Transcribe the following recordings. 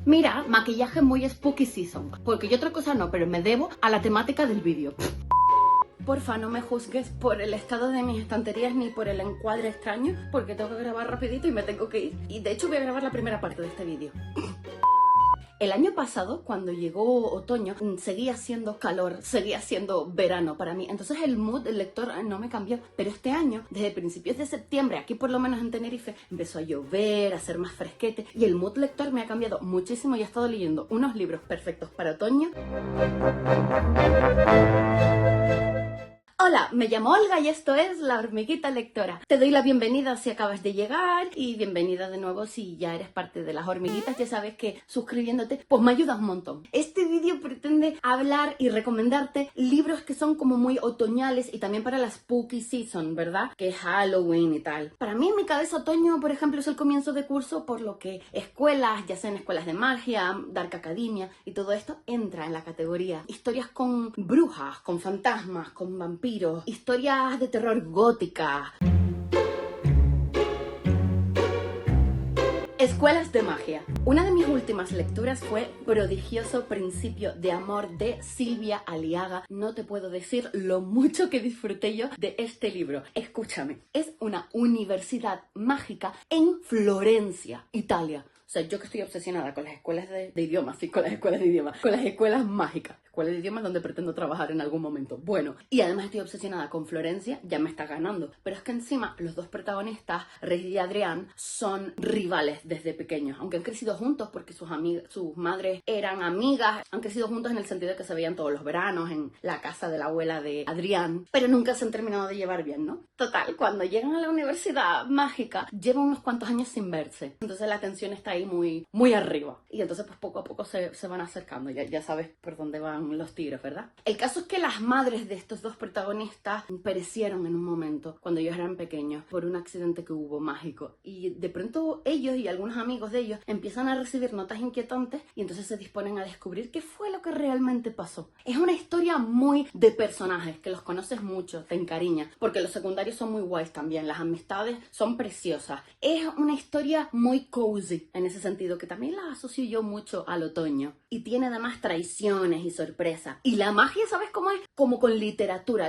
Mira, maquillaje muy spooky season, porque yo otra cosa no, pero me debo a la temática del vídeo. Porfa, no me juzgues por el estado de mis estanterías ni por el encuadre extraño, porque tengo que grabar rapidito y me tengo que ir. Y de hecho voy a grabar la primera parte de este vídeo. El año pasado, cuando llegó otoño, seguía siendo calor, seguía siendo verano para mí. Entonces el mood del lector no me cambió. Pero este año, desde principios de septiembre, aquí por lo menos en Tenerife, empezó a llover, a ser más fresquete. Y el mood lector me ha cambiado muchísimo y he estado leyendo unos libros perfectos para otoño. Hola, me llamo Olga y esto es La Hormiguita Lectora. Te doy la bienvenida si acabas de llegar y bienvenida de nuevo si ya eres parte de las hormiguitas. Ya sabes que suscribiéndote pues me ayudas un montón. Este vídeo pretende hablar y recomendarte libros que son como muy otoñales y también para la spooky season, ¿verdad? Que es Halloween y tal. Para mí en mi cabeza otoño, por ejemplo, es el comienzo de curso, por lo que escuelas, ya sean escuelas de magia, Dark Academia y todo esto entra en la categoría historias con brujas, con fantasmas, con vampiros, historias de terror gótica. Escuelas de magia. Una de mis últimas lecturas fue Prodigioso Principio de Amor de Silvia Aliaga. No te puedo decir lo mucho que disfruté yo de este libro. Escúchame, es una universidad mágica en Florencia, Italia. O sea, yo que estoy obsesionada con las escuelas de idiomas, sí, con las escuelas de idiomas, con las escuelas mágicas, escuelas de idiomas donde pretendo trabajar en algún momento. Bueno, y además estoy obsesionada con Florencia, ya me está ganando. Pero es que encima los dos protagonistas, Rey y Adrián, son rivales desde pequeños, aunque han crecido juntos porque sus madres eran amigas, han crecido juntos en el sentido de que se veían todos los veranos en la casa de la abuela de Adrián, pero nunca se han terminado de llevar bien, ¿no? Total, cuando llegan a la universidad mágica, llevan unos cuantos años sin verse, entonces la tensión está ahí muy arriba, y entonces pues poco a poco se van acercando, ya sabes por dónde van los tiros, ¿verdad? El caso es que las madres de estos dos protagonistas perecieron en un momento, cuando ellos eran pequeños, por un accidente que hubo mágico, y de pronto ellos y algunos amigos de ellos empiezan a recibir notas inquietantes y entonces se disponen a descubrir qué fue lo que realmente pasó. Es una historia muy de personajes, que los conoces mucho, te encariñas, porque los secundarios son muy guays también, las amistades son preciosas. Es una historia muy cozy en ese sentido, que también la asocio yo mucho al otoño. Y tiene además traiciones y sorpresas. Y la magia, ¿sabes cómo es? Como con literatura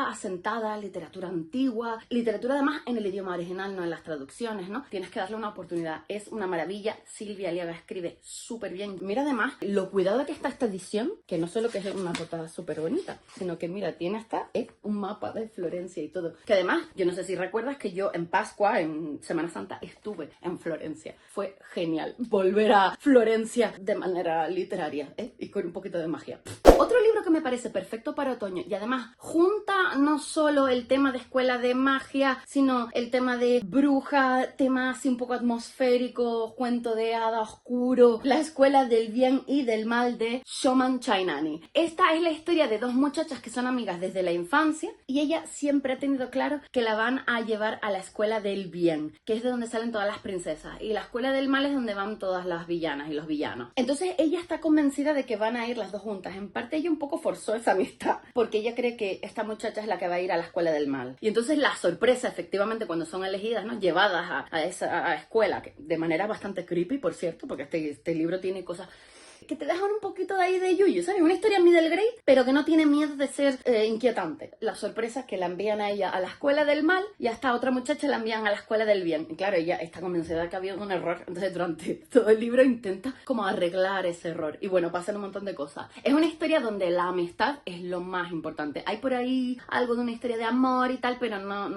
asentada, literatura antigua, literatura además en el idioma original, no en las traducciones, ¿no? Tienes que darle una oportunidad, es una maravilla. Silvia Aliaga escribe súper bien. Mira además lo cuidado que está esta edición, que no solo que es una portada súper bonita, sino que mira, tiene hasta un mapa de Florencia y todo. Que además, yo no sé si recuerdas que yo en Pascua, en Semana Santa, estuve en Florencia. Fue genial volver a Florencia de manera literaria, y con un poquito de magia. Otro libro que me parece perfecto para otoño y además junta no solo el tema de escuela de magia, sino el tema de bruja, tema así un poco atmosférico, cuento de hada oscuro, la escuela del bien y del mal de Shoman Chainani. Esta es la historia de dos muchachas que son amigas desde la infancia y ella siempre ha tenido claro que la van a llevar a la escuela del bien, que es de donde salen todas las princesas, y la escuela del mal es donde van todas las villanas y los villanos. Entonces ella está convencida de que van a ir las dos juntas. En parte ella un poco forzó esa amistad porque ella cree que esta muchacha es la que va a ir a la escuela del mal. Y entonces la sorpresa, efectivamente, cuando son elegidas, ¿no?, llevadas a esa escuela, que de manera bastante creepy, por cierto, porque este libro tiene cosas que te dejan un poquito de ahí de yuyu, ¿sabes? Una historia middle grade, pero que no tiene miedo de ser inquietante. La sorpresa es que la envían a ella a la escuela del mal y a esta otra muchacha la envían a la escuela del bien. Y claro, ella está convencida de que ha habido un error, entonces durante todo el libro intenta como arreglar ese error. Y bueno, pasan un montón de cosas. Es una historia donde la amistad es lo más importante. Hay por ahí algo de una historia de amor y tal, pero no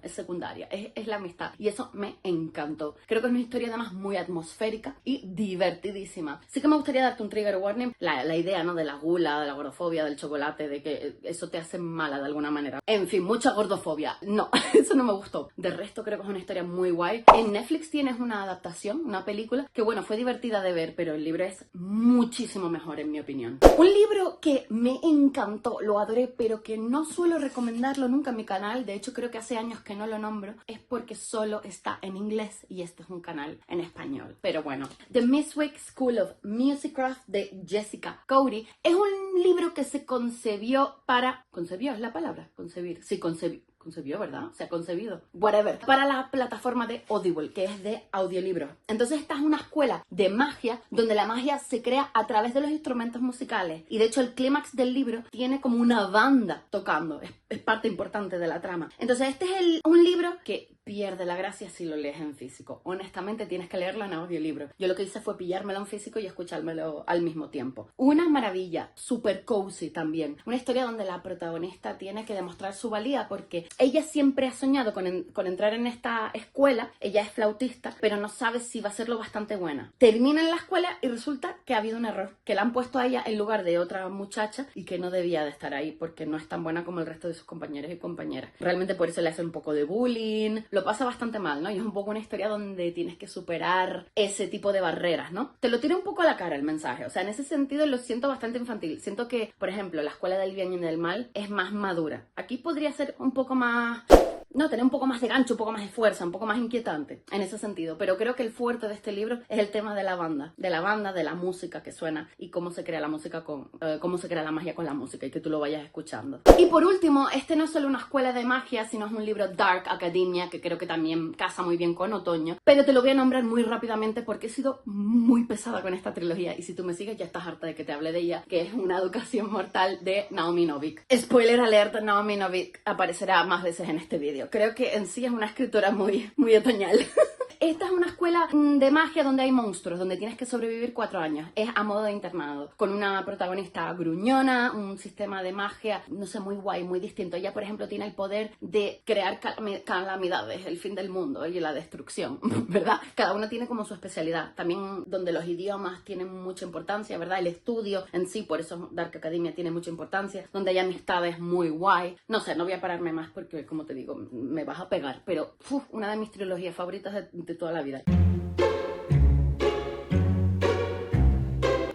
es secundaria. Es la amistad. Y eso me encantó. Creo que es una historia además muy atmosférica y divertidísima. Sí que me gustaría darte un trigger warning, la idea, ¿no?, de la gula, de la gordofobia, del chocolate, de que eso te hace mala de alguna manera. En fin, mucha gordofobia. No, eso no me gustó. De resto creo que es una historia muy guay. En Netflix tienes una adaptación, una película, que bueno, fue divertida de ver, pero el libro es muchísimo mejor en mi opinión. Un libro que me encantó, lo adoré, pero que no suelo recomendarlo nunca en mi canal, de hecho creo que hace años que no lo nombro, es porque solo está en inglés y este es un canal en español. Pero bueno, The Miswick School of Musicraft de Jessica Cody es un libro que se concebió para... ¿Concebió es la palabra? Concebir. Sí, concebió, ¿verdad? Se ha concebido. Whatever. Para la plataforma de Audible, que es de audiolibros. Entonces esta es una escuela de magia donde la magia se crea a través de los instrumentos musicales. Y de hecho el clímax del libro tiene como una banda tocando. Es parte importante de la trama. Entonces este es un libro que pierde la gracia si lo lees en físico. Honestamente tienes que leerlo en audiolibro. Yo lo que hice fue pillármelo en físico y escuchármelo al mismo tiempo. Una maravilla, super cozy también. Una historia donde la protagonista tiene que demostrar su valía porque ella siempre ha soñado con entrar en esta escuela. Ella es flautista, pero no sabe si va a ser lo bastante buena. Termina en la escuela y resulta que ha habido un error, que la han puesto a ella en lugar de otra muchacha y que no debía de estar ahí porque no es tan buena como el resto de sus compañeros y compañeras. Realmente por eso le hace un poco de bullying, lo pasa bastante mal, ¿no? Y es un poco una historia donde tienes que superar ese tipo de barreras, ¿no? Te lo tira un poco a la cara el mensaje, o sea, en ese sentido lo siento bastante infantil. Siento que, por ejemplo, la escuela del bien y del mal es más madura. Aquí podría ser un poco más... No, tener un poco más de gancho, un poco más de fuerza, un poco más inquietante en ese sentido. Pero creo que el fuerte de este libro es el tema de la banda, de la música que suena y cómo se crea la música cómo se crea la magia con la música y que tú lo vayas escuchando. Y por último, este no es solo una escuela de magia, sino es un libro Dark Academia que creo que también casa muy bien con otoño. Pero te lo voy a nombrar muy rápidamente porque he sido muy pesada con esta trilogía y si tú me sigues ya estás harta de que te hable de ella, que es Una educación mortal de Naomi Novik. Spoiler alert, Naomi Novik aparecerá más veces en este vídeo. Creo que en sí es una escritora muy otoñal. Esta es una escuela de magia donde hay monstruos, donde tienes que sobrevivir 4 años. Es a modo de internado, con una protagonista gruñona, un sistema de magia, no sé, muy guay, muy distinto. Ella, por ejemplo, tiene el poder de crear calamidades, el fin del mundo y la destrucción, ¿verdad? Cada uno tiene como su especialidad. También donde los idiomas tienen mucha importancia, ¿verdad? El estudio en sí, por eso Dark Academia tiene mucha importancia. Donde hay amistades muy guay. No sé, no voy a pararme más porque, como te digo, me vas a pegar. Pero, una de mis trilogías favoritas de toda la vida.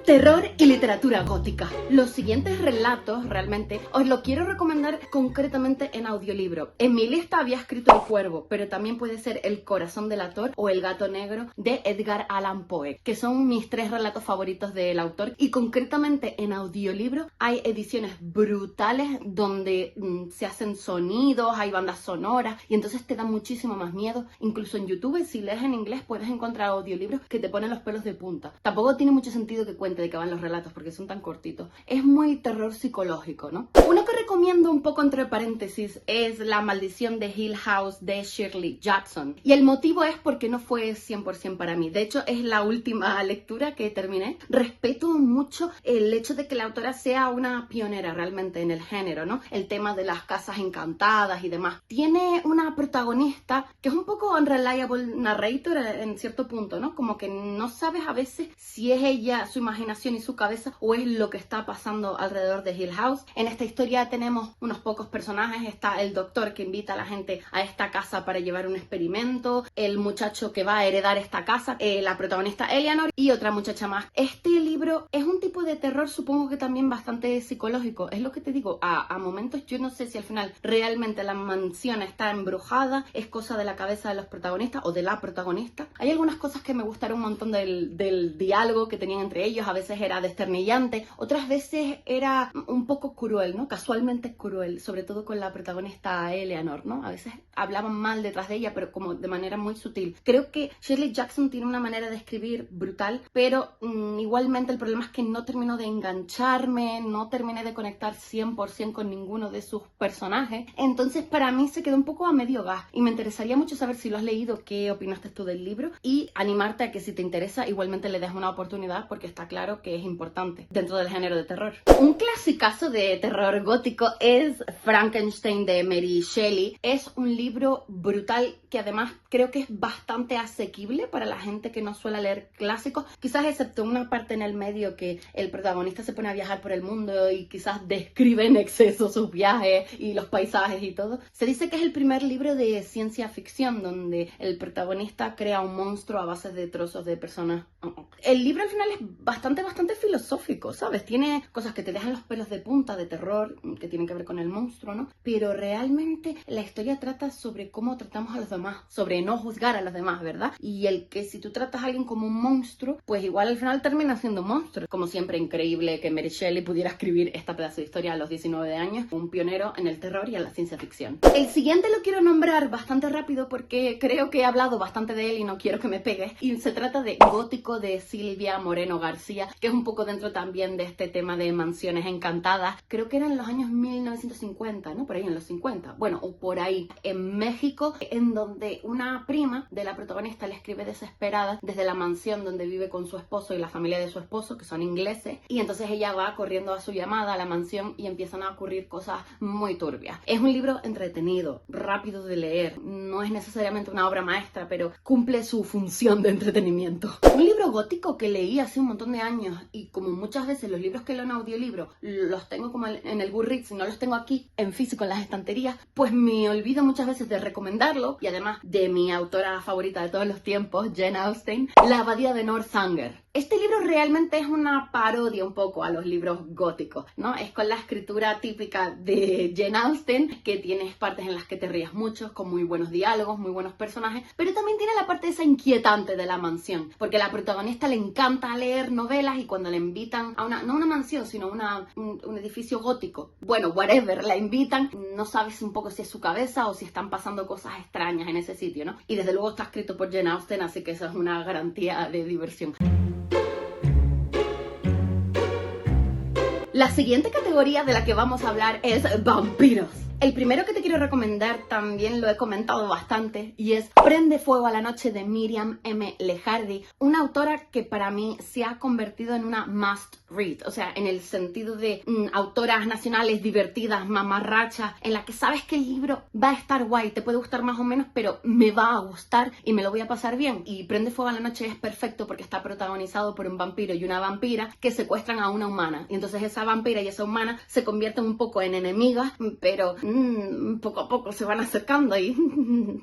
Terror y literatura gótica. Los siguientes relatos realmente os lo quiero recomendar concretamente en audiolibro. En mi lista había escrito El Cuervo, pero también puede ser El Corazón delator o El Gato Negro de Edgar Allan Poe, que son mis 3 relatos favoritos del autor. Y concretamente en audiolibro hay ediciones brutales donde se hacen sonidos, hay bandas sonoras y entonces te da muchísimo más miedo. Incluso en YouTube, si lees en inglés, puedes encontrar audiolibros que te ponen los pelos de punta. Tampoco tiene mucho sentido que cuente de que van los relatos porque son tan cortitos. Es muy terror psicológico, ¿no? Uno que recomiendo un poco entre paréntesis es La maldición de Hill House de Shirley Jackson. Y el motivo es porque no fue 100% para mí. De hecho, es la última lectura que terminé. Respeto mucho el hecho de que la autora sea una pionera realmente en el género, ¿no? El tema de las casas encantadas y demás. Tiene una protagonista que es un poco unreliable narrator en cierto punto, ¿no? Como que no sabes a veces si es ella, su imaginación y su cabeza o es lo que está pasando alrededor de Hill House. En esta historia tenemos unos pocos personajes. Está el doctor que invita a la gente a esta casa para llevar un experimento, el muchacho que va a heredar esta casa, la protagonista Eleanor y otra muchacha más. Este libro es un tipo de terror, supongo que también bastante psicológico. Es lo que te digo, a momentos yo no sé si al final realmente la mansión está embrujada, es cosa de la cabeza de los protagonistas o de la protagonista. Hay algunas cosas que me gustaron un montón del diálogo que tenían entre ellos. A veces era desternillante, otras veces era un poco cruel, ¿no? Casualmente cruel, sobre todo con la protagonista Eleanor, ¿no? A veces hablaban mal detrás de ella, pero como de manera muy sutil. Creo que Shirley Jackson tiene una manera de escribir brutal, pero igualmente el problema es que no terminó de engancharme, no terminé de conectar 100% con ninguno de sus personajes. Entonces para mí se quedó un poco a medio gas y me interesaría mucho saber si lo has leído, qué opinaste tú del libro y animarte a que si te interesa igualmente le des una oportunidad porque está claro que es importante dentro del género de terror. Un clasicazo de terror gótico es Frankenstein de Mary Shelley. Es un libro brutal que además creo que es bastante asequible para la gente que no suele leer clásicos, quizás excepto una parte en el medio que el protagonista se pone a viajar por el mundo y quizás describe en exceso sus viajes y los paisajes y todo. Se dice que es el primer libro de ciencia ficción donde el protagonista crea un monstruo a base de trozos de personas. El libro al final es bastante bastante filosófico, ¿sabes? Tiene cosas que te dejan los pelos de punta, de terror, que tienen que ver con el monstruo, ¿no? Pero realmente la historia trata sobre cómo tratamos a los demás, sobre no juzgar a los demás, ¿verdad? Y el que si tú tratas a alguien como un monstruo, pues igual al final termina siendo un monstruo. Como siempre, increíble que Mary Shelley pudiera escribir esta pedazo de historia a los 19 años, un pionero en el terror y en la ciencia ficción. El siguiente lo quiero nombrar bastante rápido porque creo que he hablado bastante de él y no quiero que me pegues. Y se trata de Gótico, de Silvia Moreno García, que es un poco dentro también de este tema de mansiones encantadas. Creo que eran los años 1950, ¿no? Por ahí en los 50. Bueno, o por ahí, en México, en donde una prima de la protagonista le escribe desesperada desde la mansión donde vive con su esposo y la familia de su esposo, que son ingleses, y entonces ella va corriendo a su llamada a la mansión y empiezan a ocurrir cosas muy turbias. Es un libro entretenido, rápido de leer, no es necesariamente una obra maestra, pero cumple su función de entretenimiento. Un libro gótico que leí hace un montón de años, y como muchas veces los libros que leo en audiolibro los tengo como en el Goodreads y no los tengo aquí en físico en las estanterías, pues me olvido muchas veces de recomendarlo, y además de mi autora favorita de todos los tiempos, Jane Austen, La abadía de Northanger. Este libro realmente es una parodia un poco a los libros góticos, ¿no? Es con la escritura típica de Jane Austen, que tienes partes en las que te rías mucho, con muy buenos diálogos, muy buenos personajes, pero también tiene la parte esa inquietante de la mansión, porque a la protagonista le encanta leer novelas y cuando le invitan a no una mansión, sino un edificio gótico, bueno, whatever, la invitan, no sabes un poco si es su cabeza o si están pasando cosas extrañas en ese sitio, ¿no? Y desde luego está escrito por Jane Austen, así que eso es una garantía de diversión. La siguiente categoría de la que vamos a hablar es vampiros. El primero que te quiero recomendar también lo he comentado bastante y es Prende fuego a la noche de Miriam M. Lejardi, una autora que para mí se ha convertido en una must read, o sea, en el sentido de autoras nacionales divertidas, mamarrachas, en la que sabes que el libro va a estar guay, te puede gustar más o menos, pero me va a gustar y me lo voy a pasar bien. Y Prende fuego a la noche es perfecto porque está protagonizado por un vampiro y una vampira que secuestran a una humana, y entonces esa vampira y esa humana se convierten un poco en enemigas, pero poco a poco se van acercando y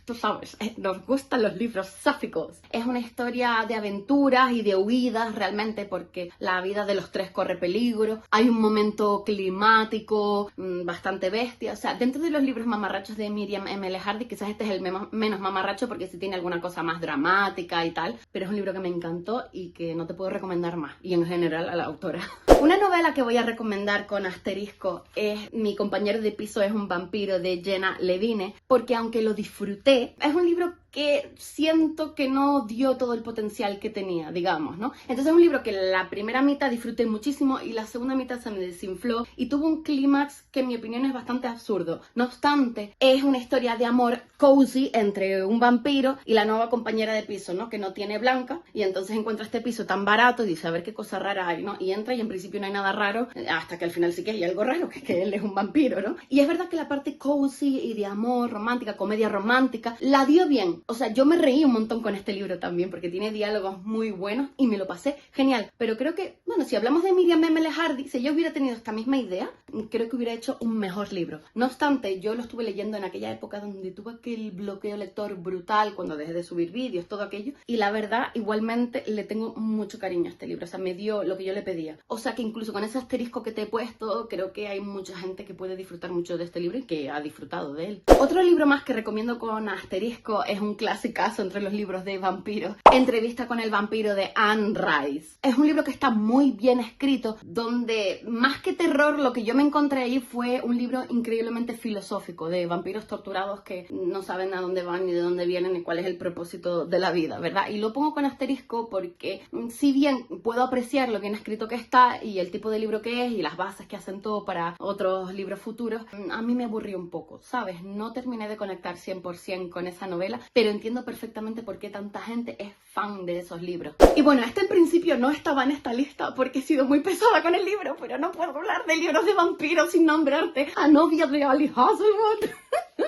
tú sabes, nos gustan los libros sáficos. Es una historia de aventuras y de huidas realmente, porque la vida de los tres corre peligro. Hay un momento climático bastante bestia. O sea, dentro de los libros mamarrachos de Miriam M. Lejardi, quizás este es el menos mamarracho porque sí tiene alguna cosa más dramática y tal, pero es un libro que me encantó y que no te puedo recomendar más, y en general a la autora. Una novela que voy a recomendar con asterisco es Mi compañero de piso es un vampiro, de Jenna Levine, porque aunque lo disfruté, es un libro que siento que no dio todo el potencial que tenía, digamos, ¿no? Entonces es un libro que la primera mitad disfruté muchísimo y la segunda mitad se me desinfló y tuvo un clímax que en mi opinión es bastante absurdo. No obstante, es una historia de amor cozy entre un vampiro y la nueva compañera de piso, ¿no? Que no tiene blanca, y entonces encuentra este piso tan barato y dice, a ver qué cosa rara hay, ¿no? Y entra y en principio no hay nada raro, hasta que al final sí que hay algo raro, que es que él es un vampiro, ¿no? Y es verdad que la parte cozy y de amor, romántica, comedia romántica, la dio bien. O sea, yo me reí un montón con este libro también, porque tiene diálogos muy buenos y me lo pasé genial. Pero creo que, bueno, si hablamos de Miriam M. Lejardi, si yo hubiera tenido esta misma idea, creo que hubiera hecho un mejor libro. No obstante, yo lo estuve leyendo en aquella época donde tuve aquel bloqueo lector brutal, cuando dejé de subir vídeos, todo aquello. Y la verdad, igualmente, le tengo mucho cariño a este libro. O sea, me dio lo que yo le pedía. O sea, que incluso con ese asterisco que te he puesto, creo que hay mucha gente que puede disfrutar mucho de este libro y que ha disfrutado de él. Otro libro más que recomiendo con asterisco es un clasicazo entre los libros de vampiros, Entrevista con el vampiro, de Anne Rice. Es un libro que está muy bien escrito, donde más que terror lo que yo me encontré ahí fue un libro increíblemente filosófico, de vampiros torturados que no saben a dónde van ni de dónde vienen ni cuál es el propósito de la vida, ¿verdad? Y lo pongo con asterisco porque si bien puedo apreciar lo bien escrito que está y el tipo de libro que es y las bases que asentó para otros libros futuros, a mí me aburrió un poco, ¿sabes? No terminé de conectar 100% con esa novela, pero entiendo perfectamente por qué tanta gente es fan de esos libros. Y bueno, este en principio no estaba en esta lista porque he sido muy pesada con el libro, pero no puedo hablar de libros de vampiros sin nombrarte a Novia de Ali Hazelwood.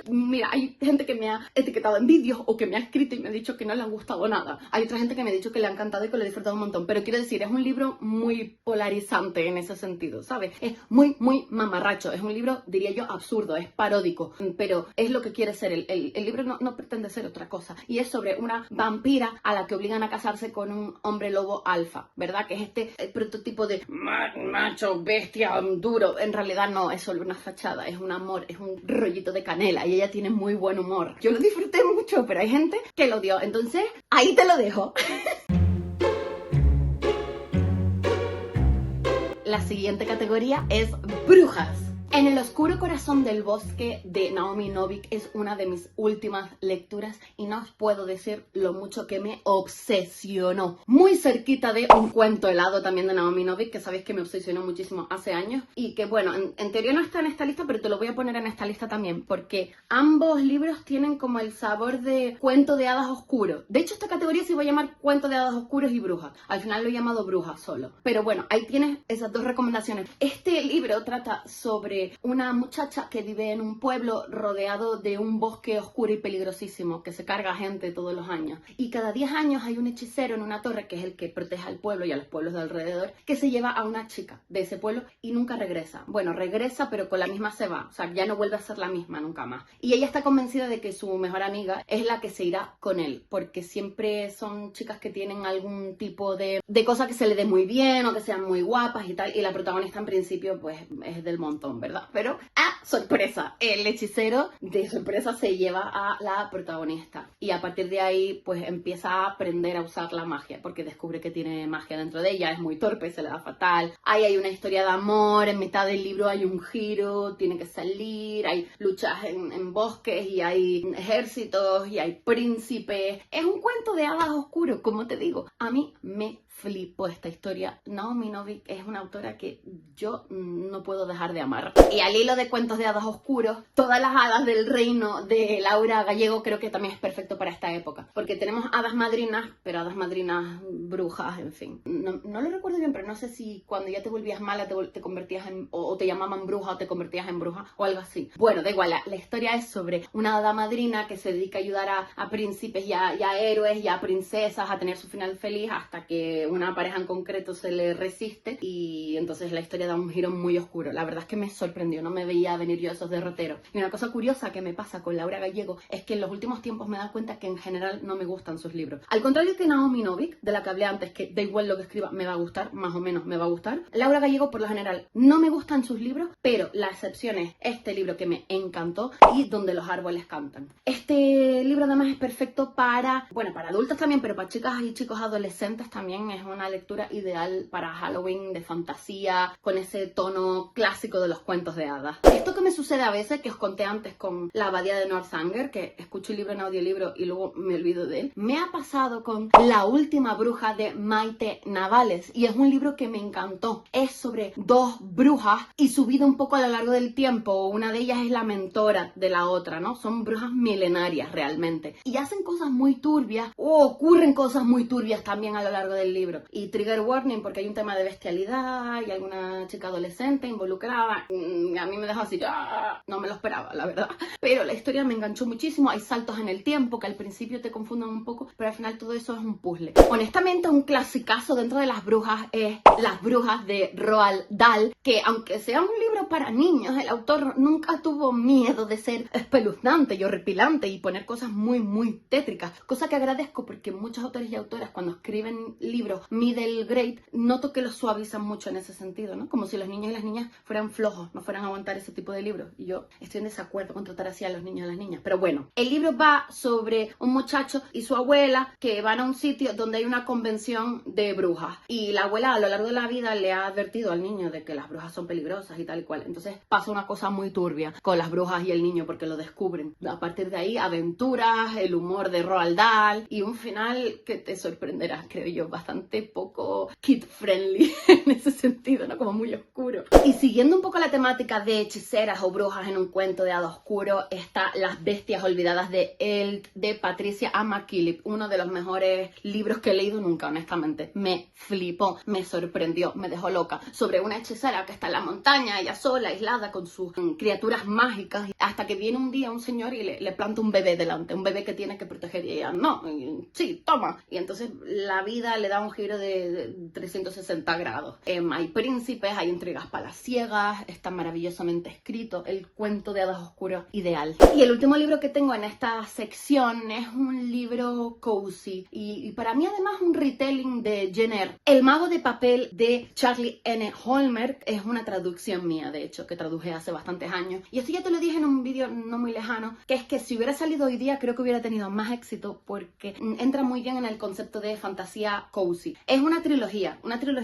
Mira, hay gente que me ha etiquetado en vídeos o que me ha escrito y me ha dicho que no le ha gustado nada. Hay otra gente que me ha dicho que le ha encantado y que lo ha disfrutado un montón. Pero quiero decir, es un libro muy polarizante en ese sentido, ¿sabes? Es muy mamarracho. Es un libro, diría yo, absurdo, es paródico. Pero es lo que quiere ser. El libro no pretende ser otra cosa. Y es sobre una vampira a la que obligan a casarse con un hombre lobo alfa, ¿verdad? Que es este prototipo de macho, bestia, duro. En realidad no, es solo una fachada, es un amor, es un rollito de canela y ella tiene muy buen humor. Yo lo disfruté mucho, pero hay gente que lo odió. Entonces, ahí te lo dejo. La siguiente categoría es brujas. En el oscuro corazón del bosque de Naomi Novik es una de mis últimas lecturas y no os puedo decir lo mucho que me obsesionó. Muy cerquita de Un cuento helado también de Naomi Novik, que sabéis que me obsesionó muchísimo hace años y que bueno, en teoría no está en esta lista, pero te lo voy a poner en esta lista también porque ambos libros tienen como el sabor de cuento de hadas oscuro. De hecho, esta categoría se va a llamar cuento de hadas oscuros y brujas. Al final lo he llamado brujas solo. Pero bueno, ahí tienes esas dos recomendaciones. Este libro trata sobre una muchacha que vive en un pueblo rodeado de un bosque oscuro y peligrosísimo que se carga gente todos los años. Y cada 10 años hay un hechicero en una torre que es el que protege al pueblo y a los pueblos de alrededor, que se lleva a una chica de ese pueblo y nunca regresa. Bueno, regresa, pero con la misma se va. O sea, ya no vuelve a ser la misma nunca más. Y ella está convencida de que su mejor amiga es la que se irá con él, porque siempre son chicas que tienen algún tipo de cosa que se le dé muy bien o que sean muy guapas y tal. Y la protagonista en principio pues es del montón, ¿verdad? Pero, sorpresa, el hechicero de sorpresa se lleva a la protagonista y a partir de ahí pues empieza a aprender a usar la magia porque descubre que tiene magia dentro de ella, es muy torpe, se le da fatal. Ahí hay una historia de amor, en mitad del libro hay un giro, tiene que salir, hay luchas en bosques y hay ejércitos y hay príncipes. Es un cuento de hadas oscuro, como te digo. A mí me flipó esta historia. Naomi Novik es una autora que yo no puedo dejar de amar. Y al hilo de cuentos de hadas oscuros, todas las hadas del reino de Laura Gallego creo que también es perfecto para esta época. Porque tenemos hadas madrinas, pero hadas madrinas brujas, en fin. No lo recuerdo bien, pero no sé si cuando ya te volvías mala te convertías en... o te llamaban bruja o te convertías en bruja o algo así. Bueno, da igual, la historia es sobre una hada madrina que se dedica a ayudar a príncipes y a héroes y a princesas a tener su final feliz hasta que una pareja en concreto se le resiste y entonces la historia da un giro muy oscuro. La verdad es que me sorprendió, no me veía venir yo esos derroteros. Y una cosa curiosa que me pasa con Laura Gallego es que en los últimos tiempos me he dado cuenta que en general no me gustan sus libros. Al contrario que Naomi Novik, de la que hablé antes, que da igual lo que escriba, me va a gustar, más o menos me va a gustar. Laura Gallego por lo general no me gustan sus libros, pero la excepción es este libro que me encantó y Donde los árboles cantan. Este libro además es perfecto para adultos también, pero para chicas y chicos adolescentes también es una lectura ideal para Halloween, de fantasía, con ese tono clásico de los cuentos de hadas. Esto que me sucede a veces, que os conté antes con La abadía de Northanger, que escucho el libro en audiolibro y luego me olvido de él, me ha pasado con La última bruja de Maite Navales y es un libro que me encantó. Es sobre dos brujas y su vida un poco a lo largo del tiempo. Una de ellas es la mentora de la otra, ¿no? Son brujas milenarias realmente y hacen cosas muy turbias o ocurren cosas muy turbias también a lo largo del libro. Y trigger warning porque hay un tema de bestialidad y alguna chica adolescente involucrada. A mí me dejó así, no me lo esperaba, la verdad. Pero la historia me enganchó muchísimo. Hay saltos en el tiempo que al principio te confunden un poco, pero al final todo eso es un puzzle. Honestamente, un clasicazo dentro de las brujas es Las brujas de Roald Dahl, que aunque sea un libro para niños, el autor nunca tuvo miedo de ser espeluznante y horripilante y poner cosas muy, muy tétricas. Cosa que agradezco porque muchos autores y autoras cuando escriben libros middle grade, noto que los suavizan mucho en ese sentido, ¿no? Como si los niños y las niñas fueran flojos, no fueran a aguantar ese tipo de libros. Y yo estoy en desacuerdo con tratar así a los niños y a las niñas. Pero bueno, el libro va sobre un muchacho y su abuela que van a un sitio donde hay una convención de brujas. Y la abuela a lo largo de la vida le ha advertido al niño de que las brujas son peligrosas y tal y cual. Entonces pasa una cosa muy turbia con las brujas y el niño porque lo descubren. A partir de ahí, aventuras, el humor de Roald Dahl y un final que te sorprenderá, creo yo, bastante poco kid friendly en ese sentido, ¿no? Como muy oscuro. Y siguiendo un poco la temática de hechiceras o brujas en un cuento de hada oscuro, está Las bestias olvidadas de Eld de Patricia A. McKillip, uno de los mejores libros que he leído nunca, honestamente. Me flipó, me sorprendió, me dejó loca. Sobre una hechicera que está en la montaña, ella sola, aislada, con sus criaturas mágicas, hasta que viene un día un señor y le planta un bebé delante, un bebé que tiene que proteger y ella, no, sí, toma. Y entonces la vida le da un un giro de 360 grados. Hay príncipes, hay intrigas palaciegas, está maravillosamente escrito, el cuento de hadas oscuro ideal. Y el último libro que tengo en esta sección es un libro cozy y para mí además un retelling de Jane Eyre. El mago de papel de Charlie N. Holmer es una traducción mía, de hecho, que traduje hace bastantes años. Y esto ya te lo dije en un vídeo no muy lejano, que es que si hubiera salido hoy día creo que hubiera tenido más éxito porque entra muy bien en el concepto de fantasía cozy. Es una trilogía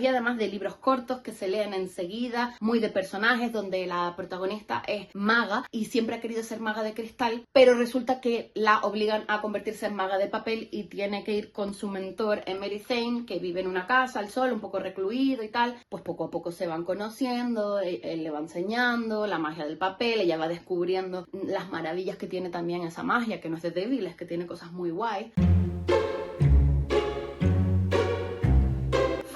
además de libros cortos que se leen enseguida, muy de personajes, donde la protagonista es maga y siempre ha querido ser maga de cristal, pero resulta que la obligan a convertirse en maga de papel y tiene que ir con su mentor Emery Zane, que vive en una casa al sol, un poco recluido y tal. Pues poco a poco se van conociendo, él le va enseñando la magia del papel, ella va descubriendo las maravillas que tiene también esa magia, que no es de débiles, que tiene cosas muy guay.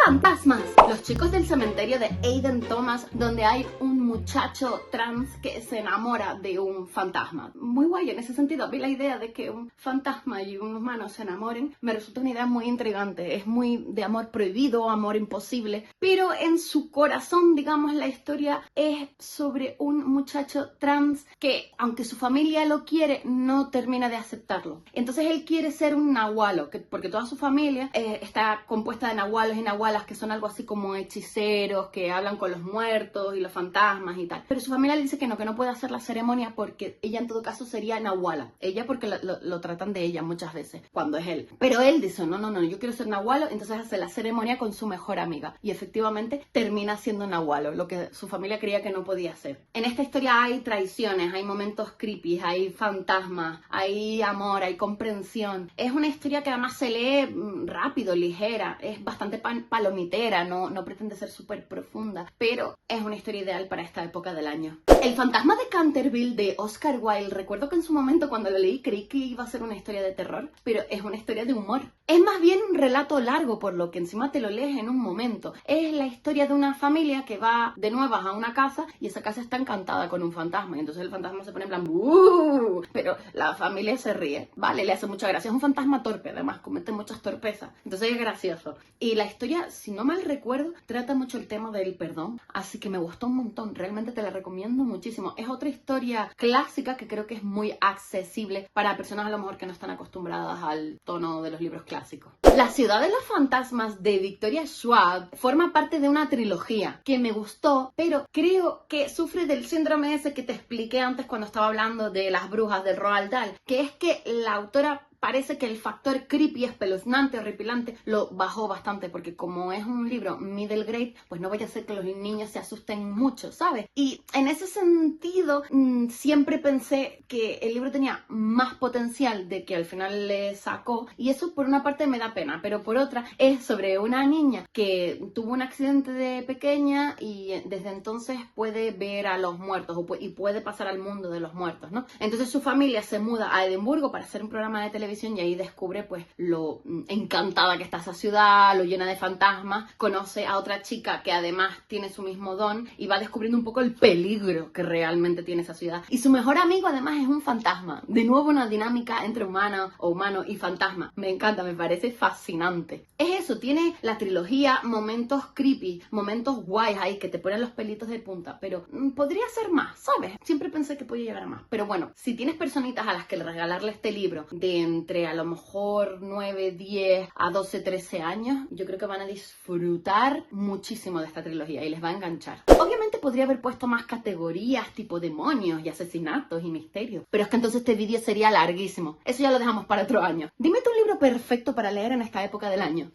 Fantasmas. Los chicos del cementerio de Aidan Thomas, donde hay un muchacho trans que se enamora de un fantasma. Muy guay en ese sentido. A mí la idea de que un fantasma y un humano se enamoren me resulta una idea muy intrigante. Es muy de amor prohibido, amor imposible. Pero en su corazón, digamos, la historia es sobre un muchacho trans que, aunque su familia lo quiere, no termina de aceptarlo. Entonces él quiere ser un nahualo, porque toda su familia está compuesta de nahualos y nahualas que son algo así como hechiceros, que hablan con los muertos y los fantasmas y tal. Pero su familia le dice que no puede hacer la ceremonia porque ella en todo caso sería nahuala. Ella porque lo tratan de ella muchas veces, cuando es él. Pero él dice, no, yo quiero ser nahualo, entonces hace la ceremonia con su mejor amiga. Y efectivamente termina siendo nahualo, lo que su familia creía que no podía hacer. En esta historia hay traiciones, hay momentos creepy, hay fantasmas, hay amor, hay comprensión. Es una historia que además se lee rápido, ligera, es bastante palomitera, no pretende ser súper profunda, pero es una historia ideal para esta época del año. El fantasma de Canterville de Oscar Wilde, recuerdo que en su momento cuando lo leí creí que iba a ser una historia de terror, pero es una historia de humor. Es más bien un relato largo, por lo que encima te lo lees en un momento. Es la historia de una familia que va de nuevas a una casa y esa casa está encantada con un fantasma, y entonces el fantasma se pone en plan ¡buh! Pero la familia se ríe, vale, le hace mucha gracia. Es un fantasma torpe, además, comete muchas torpezas, entonces es gracioso. Y la historia, si no mal recuerdo, trata mucho el tema del perdón, así que me gustó un montón, realmente te la recomiendo muchísimo. Es otra historia clásica que creo que es muy accesible para personas a lo mejor que no están acostumbradas al tono de los libros clásicos. La ciudad de los fantasmas de Victoria Schwab forma parte de una trilogía que me gustó, pero creo que sufre del síndrome ese que te expliqué antes cuando estaba hablando de las brujas de Roald Dahl, que es que la autora parece que el factor creepy, espeluznante, horripilante, lo bajó bastante, porque como es un libro middle grade, pues no vaya a ser que los niños se asusten mucho, ¿sabes? Y en ese sentido, siempre pensé que el libro tenía más potencial de que al final le sacó, y eso por una parte me da pena, pero por otra es sobre una niña que tuvo un accidente de pequeña y desde entonces puede ver a los muertos y puede pasar al mundo de los muertos, ¿no? Entonces su familia se muda a Edimburgo para hacer un programa de televisión y ahí descubre pues lo encantada que está esa ciudad, lo llena de fantasmas, conoce a otra chica que además tiene su mismo don y va descubriendo un poco el peligro que realmente tiene esa ciudad. Y su mejor amigo además es un fantasma, de nuevo una dinámica entre humano y fantasma. Me encanta, me parece fascinante. Es eso, tiene la trilogía momentos creepy, momentos guays ahí que te ponen los pelitos de punta, pero podría ser más, ¿sabes? Siempre pensé que podía llegar a más, pero bueno, si tienes personitas a las que regalarle este libro de entre a lo mejor 9, 10 a 12, 13 años, yo creo que van a disfrutar muchísimo de esta trilogía y les va a enganchar. Obviamente podría haber puesto más categorías tipo demonios y asesinatos y misterios, pero es que entonces este vídeo sería larguísimo. Eso ya lo dejamos para otro año. Dime tu libro perfecto para leer en esta época del año.